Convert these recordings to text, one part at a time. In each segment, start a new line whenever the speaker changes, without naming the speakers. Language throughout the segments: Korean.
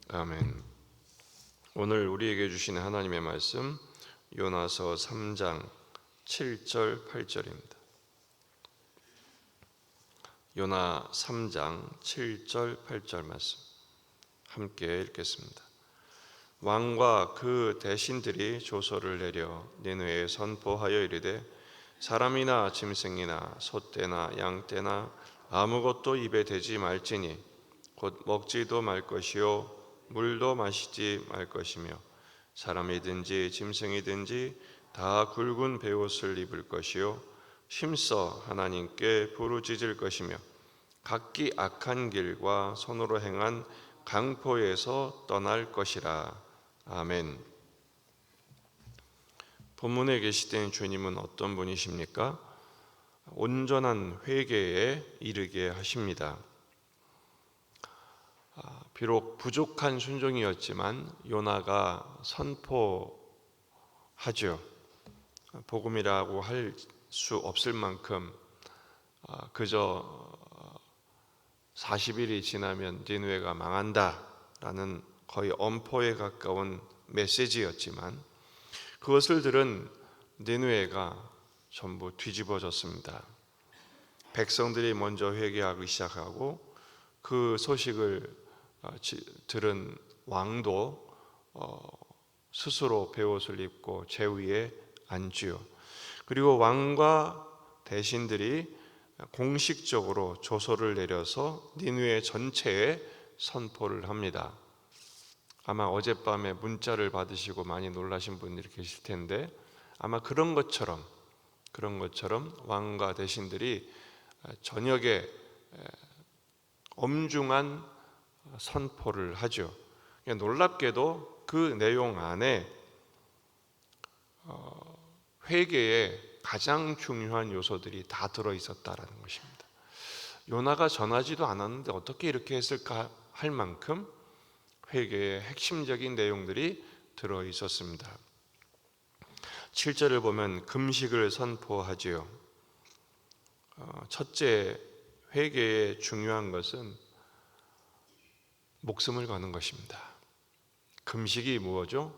아멘. 오늘 우리에게 주시는 하나님의 말씀 요나서 3장 7절 8절입니다. 요나 3장 7절 8절 말씀 함께 읽겠습니다. 왕과 그 대신들이 조서를 내려 니느웨에 선포하여 이르되 사람이나 짐승이나 소떼나 양떼나 아무것도 입에 대지 말지니 곧 먹지도 말 것이요 물도 마시지 말 것이며 사람이든지 짐승이든지 다 굵은 베옷을 입을 것이요 힘써 하나님께 부르짖을 것이며 각기 악한 길과 손으로 행한 강포에서 떠날 것이라. 아멘. 본문에 계시된 주님은 어떤 분이십니까? 온전한 회개에 이르게 하십니다. 비록 부족한 순종이었지만 요나가 선포하죠. 복음이라고 할 수 없을 만큼 그저 40일이 지나면 니느웨가 망한다라는 거의 엄포에 가까운 메시지였지만 그것을 들은 니느웨가 전부 뒤집어졌습니다. 백성들이 먼저 회개하기 시작하고 그 소식을 들은 왕도 스스로 베옷을 입고 제 위에 앉지요. 그리고 왕과 대신들이 공식적으로 조서를 내려서 니느웨 전체에 선포를 합니다. 아마 어젯밤에 문자를 받으시고 많이 놀라신 분들이 계실 텐데 아마 그런 것처럼 왕과 대신들이 저녁에 엄중한 선포를 하죠. 놀랍게도 그 내용 안에 회개의 가장 중요한 요소들이 다 들어있었다라는 것입니다. 요나가 전하지도 않았는데 어떻게 이렇게 했을까 할 만큼 회개의 핵심적인 내용들이 들어있었습니다. 7절을 보면 금식을 선포하지요. 첫째, 회개의 중요한 것은 목숨을 거는 것입니다. 금식이 무엇이죠?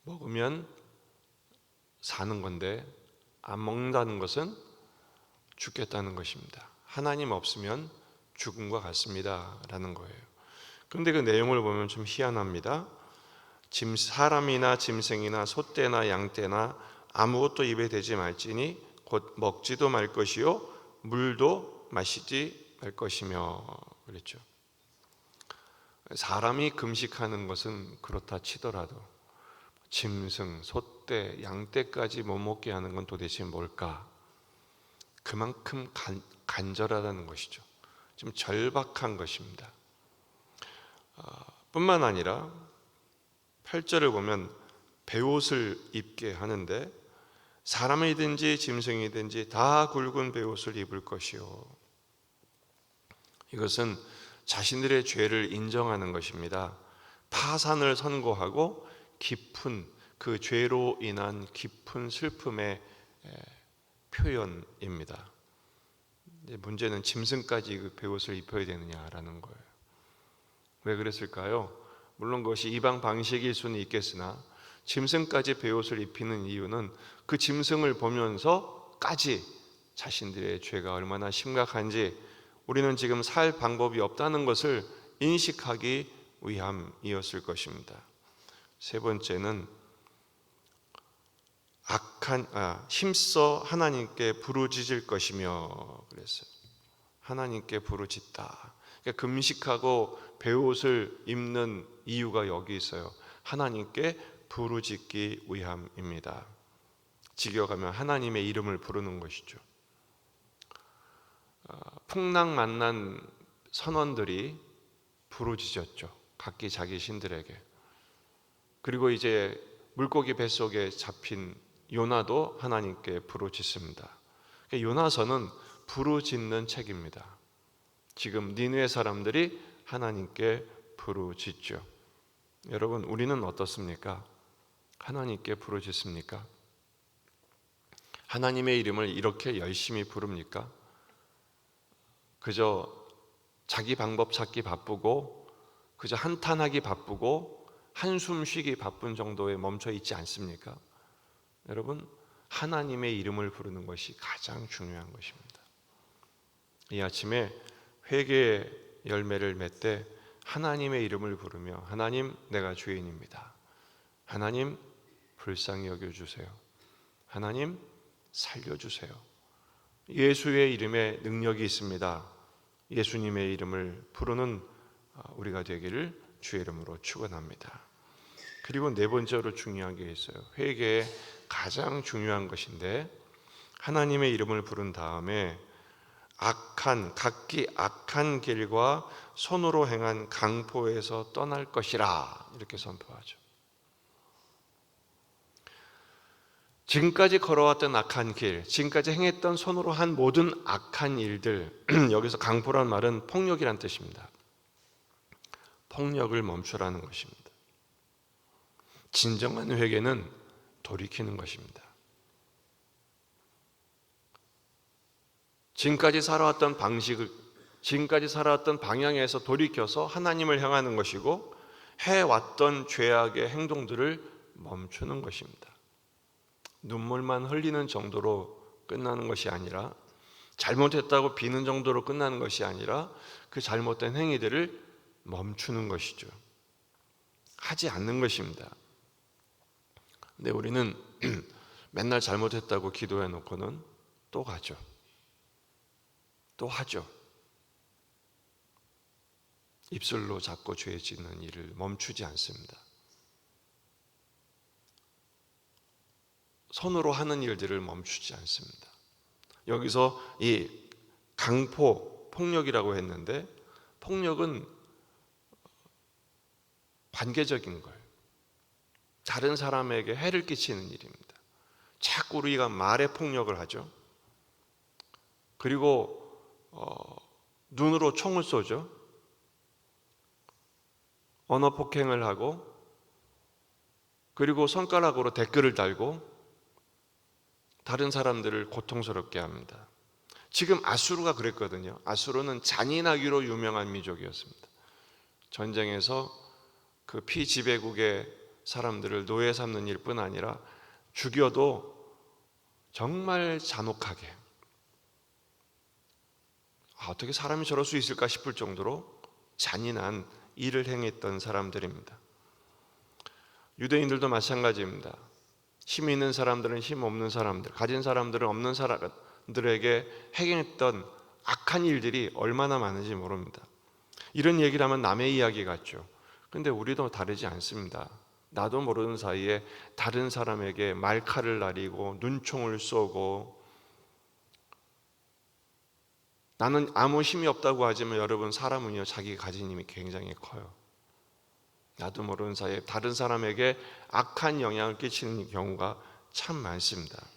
먹으면 사는 건데 안 먹는다는 것은 죽겠다는 것입니다. 하나님 없으면 죽음과 같습니다 라는 거예요. 그런데 그 내용을 보면 좀 희한합니다. 사람이나 짐승이나 소떼나 양떼나 아무것도 입에 대지 말지니 곧 먹지도 말 것이요 물도 마시지 말 것이며 그랬죠. 사람이 금식하는 것은 그렇다 치더라도 짐승, 소떼, 양떼까지 못 먹게 하는 건 도대체 뭘까? 그만큼 간절하다는 것이죠. 좀 절박한 것입니다. 뿐만 아니라 8절을 보면 베옷을 입게 하는데 사람이든지 짐승이든지 다 굵은 베옷을 입을 것이요. 이것은 자신들의 죄를 인정하는 것입니다. 파산을 선고하고 깊은 그 죄로 인한 깊은 슬픔의 표현입니다. 문제는 짐승까지 그 베옷을 입혀야 되느냐라는 거예요. 왜 그랬을까요? 물론 그것이 이방 방식일 수는 있겠으나 짐승까지 베옷을 입히는 이유는 그 짐승을 보면서까지 자신들의 죄가 얼마나 심각한지 우리는 지금 살 방법이 없다는 것을 인식하기 위함이었을 것입니다. 세 번째는 힘써 하나님께 부르짖을 것이며 그랬어요. 하나님께 부르짖다. 그러니까 금식하고 베옷을 입는 이유가 여기 있어요. 하나님께 부르짖기 위함입니다. 직역하면 하나님의 이름을 부르는 것이죠. 풍랑 만난 선원들이 부르짖었죠. 각기 자기 신들에게. 그리고 이제 물고기 뱃속에 잡힌 요나도 하나님께 부르짖습니다. 요나서는 부르짖는 책입니다. 지금 니느웨 사람들이 하나님께 부르짖죠. 여러분, 우리는 어떻습니까? 하나님께 부르짖습니까? 하나님의 이름을 이렇게 열심히 부릅니까? 그저 자기 방법 찾기 바쁘고 그저 한탄하기 바쁘고 한숨 쉬기 바쁜 정도에 멈춰 있지 않습니까? 여러분, 하나님의 이름을 부르는 것이 가장 중요한 것입니다. 이 아침에 회개의 열매를 맺되 하나님의 이름을 부르며, 하나님, 내가 죄인입니다. 하나님, 불쌍히 여겨주세요. 하나님, 살려주세요. 예수의 이름에 능력이 있습니다. 예수님의 이름을 부르는 우리가 되기를 주의 이름으로 축원합니다. 그리고 네 번째로 중요한 게 있어요. 회개의 가장 중요한 것인데, 하나님의 이름을 부른 다음에 각기 악한 길과 손으로 행한 강포에서 떠날 것이라 이렇게 선포하죠. 지금까지 걸어왔던 악한 길, 지금까지 행했던 손으로 한 모든 악한 일들, 여기서 강포란 말은 폭력이란 뜻입니다. 폭력을 멈추라는 것입니다. 진정한 회개는 돌이키는 것입니다. 지금까지 살아왔던 방식을, 지금까지 살아왔던 방향에서 돌이켜서 하나님을 향하는 것이고, 해왔던 죄악의 행동들을 멈추는 것입니다. 눈물만 흘리는 정도로 끝나는 것이 아니라, 잘못했다고 비는 정도로 끝나는 것이 아니라 그 잘못된 행위들을 멈추는 것이죠. 하지 않는 것입니다. 근데 우리는 맨날 잘못했다고 기도해 놓고는 또 가죠. 또 하죠. 입술로 자꾸 죄 짓는 일을 멈추지 않습니다. 손으로 하는 일들을 멈추지 않습니다. 여기서 이 강포, 폭력이라고 했는데, 폭력은 관계적인 거예요. 다른 사람에게 해를 끼치는 일입니다. 자꾸 우리가 말에 폭력을 하죠. 그리고 눈으로 총을 쏘죠. 언어 폭행을 하고, 그리고 손가락으로 댓글을 달고 다른 사람들을 고통스럽게 합니다. 지금 아수르가 그랬거든요. 아수르는 잔인하기로 유명한 민족이었습니다. 전쟁에서 그 피지배국의 사람들을 노예 삼는 일뿐 아니라 죽여도 정말 잔혹하게, 어떻게 사람이 저럴 수 있을까 싶을 정도로 잔인한 일을 행했던 사람들입니다. 유대인들도 마찬가지입니다. 힘 있는 사람들은 힘 없는 사람들, 가진 사람들은 없는 사람들에게 행했던 악한 일들이 얼마나 많은지 모릅니다. 이런 얘기를 하면 남의 이야기 같죠. 근데 우리도 다르지 않습니다. 나도 모르는 사이에 다른 사람에게 말칼을 나리고 눈총을 쏘고, 나는 아무 힘이 없다고 하지만 여러분, 사람은요 자기가 가진 힘이 굉장히 커요. 나도 모르는 사이에 다른 사람에게 악한 영향을 끼치는 경우가 참 많습니다.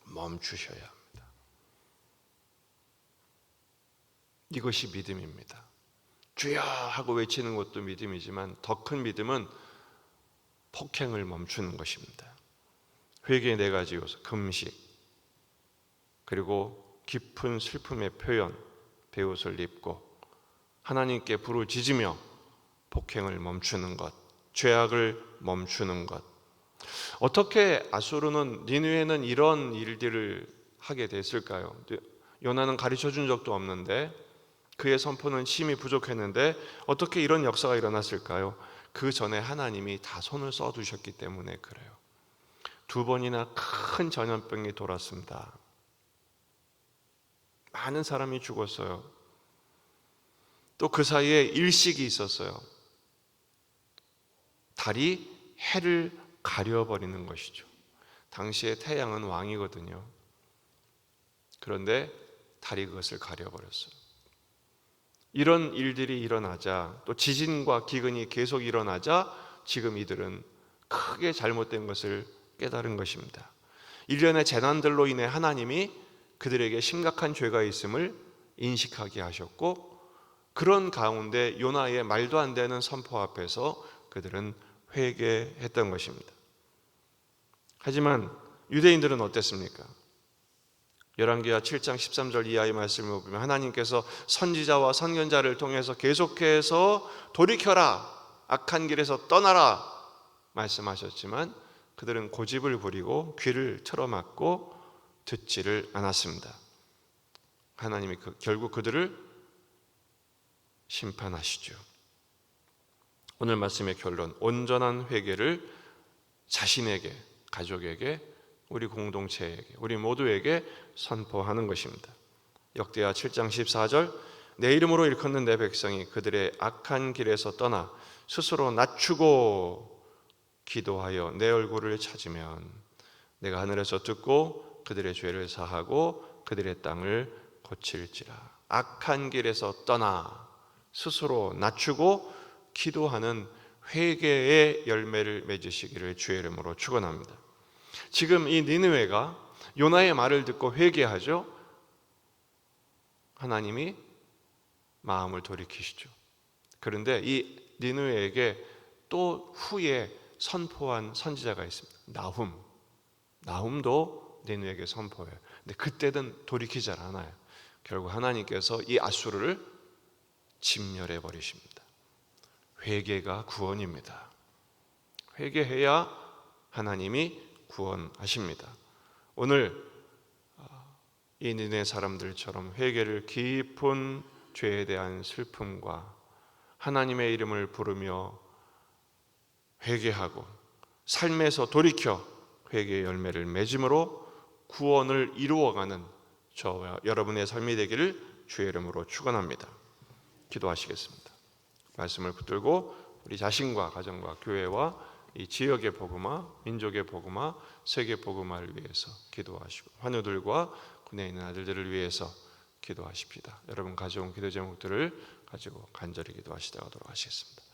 멈추셔야 합니다. 이것이 믿음입니다. 주여 하고 외치는 것도 믿음이지만 더 큰 믿음은 폭행을 멈추는 것입니다. 회개의 네 가지 요소, 금식, 그리고 깊은 슬픔의 표현, 베옷을 입고 하나님께 부르짖으며 폭행을 멈추는 것, 죄악을 멈추는 것. 어떻게 아수르는, 니느웨는 이런 일들을 하게 됐을까요? 요나는 가르쳐 준 적도 없는데, 그의 선포는 힘이 부족했는데 어떻게 이런 역사가 일어났을까요? 그 전에 하나님이 다 손을 써두셨기 때문에 그래요. 2번이나 큰 전염병이 돌았습니다. 많은 사람이 죽었어요. 또 그 사이에 일식이 있었어요. 달이 해를 가려버리는 것이죠. 당시에 태양은 왕이거든요. 그런데 달이 그것을 가려버렸어요. 이런 일들이 일어나자, 또 지진과 기근이 계속 일어나자 지금 이들은 크게 잘못된 것을 깨달은 것입니다. 일련의 재난들로 인해 하나님이 그들에게 심각한 죄가 있음을 인식하게 하셨고, 그런 가운데 요나의 말도 안 되는 선포 앞에서 그들은 회개했던 것입니다. 하지만 유대인들은 어땠습니까? 열왕기하 7장 13절 이하의 말씀을 보면 하나님께서 선지자와 선견자를 통해서 계속해서 돌이켜라, 악한 길에서 떠나라 말씀하셨지만 그들은 고집을 부리고 귀를 틀어막고 듣지를 않았습니다. 하나님이 결국 그들을 심판하시죠. 오늘 말씀의 결론, 온전한 회개를 자신에게, 가족에게, 우리 공동체에게, 우리 모두에게 선포하는 것입니다. 역대하 7장 14절, 내 이름으로 일컫는 내 백성이 그들의 악한 길에서 떠나 스스로 낮추고 기도하여 내 얼굴을 찾으면 내가 하늘에서 듣고 그들의 죄를 사하고 그들의 땅을 고칠지라. 악한 길에서 떠나 스스로 낮추고 기도하는 회개의 열매를 맺으시기를 주의 이름으로 축원합니다. 지금 이 니느웨가 요나의 말을 듣고 회개하죠. 하나님이 마음을 돌이키시죠. 그런데 이 니느웨에게 또 후에 선포한 선지자가 있습니다. 나훔도 니느웨에게 선포해요. 근데 그때는 돌이키지 않아요. 결국 하나님께서 이 앗수르를 진멸해 버리십니다. 회개가 구원입니다. 회개해야 하나님이 구원하십니다. 오늘 이 니느웨 사람들처럼 회개를 깊은 죄에 대한 슬픔과 하나님의 이름을 부르며 회개하고 삶에서 돌이켜 회개의 열매를 맺음으로 구원을 이루어가는 저와 여러분의 삶이 되기를 주의 이름으로 축원합니다. 기도하시겠습니다. 말씀을 붙들고 우리 자신과 가정과 교회와 이 지역의 복음화, 민족의 복음화, 세계 복음화를 위해서 기도하시고 환우들과 군에 있는 아들들을 위해서 기도하십시다. 여러분 가져온 기도 제목들을 가지고 간절히 기도하시다가 돌아가시겠습니다.